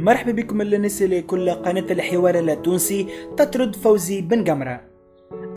مرحبا بكم الناس اللي كل قناة الحوار التونسي تطرد فوزي بن قمرة.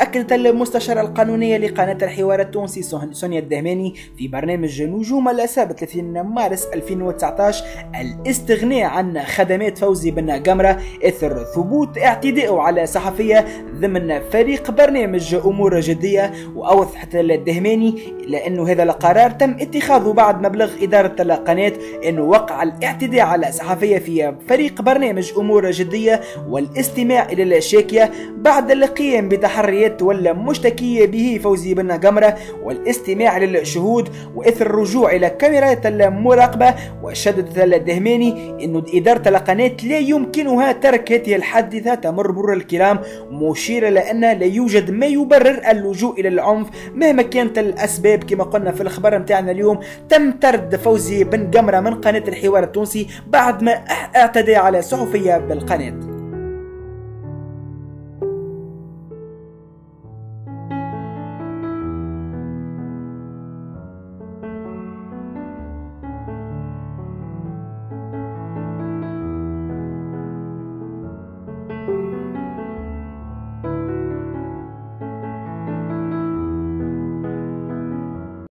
أكدت المستشارة القانونية لقناة الحوار التونسي سونيا الدهماني في برنامج نجوم الأسابة 30 مارس 2019 الاستغناء عن خدمات فوزي بن قمرة إثر ثبوت اعتدائه على صحفية ضمن فريق برنامج أمور جدية. وأوضحت الدهماني لأنه هذا القرار تم اتخاذه بعد مبلغ إدارة القناة أنه وقع الاعتداء على صحفية في فريق برنامج أمور جدية والاستماع إلى الشاكية بعد القيام بتحريات ولا مشتكية به فوزي بن قمرة والاستماع للشهود وإثر الرجوع إلى كاميرات المراقبة. وشددت الدهماني أن إدارة القناة لا يمكنها ترك هذه الحادثة تمر مرور الكرام، مشيرة لأن لا يوجد ما يبرر اللجوء إلى العنف مهما كانت الأسباب. كما قلنا في الخبر متاعنا اليوم تم طرد فوزي بن قمرة من قناة الحوار التونسي بعد ما اعتدى على صحفية بالقناة.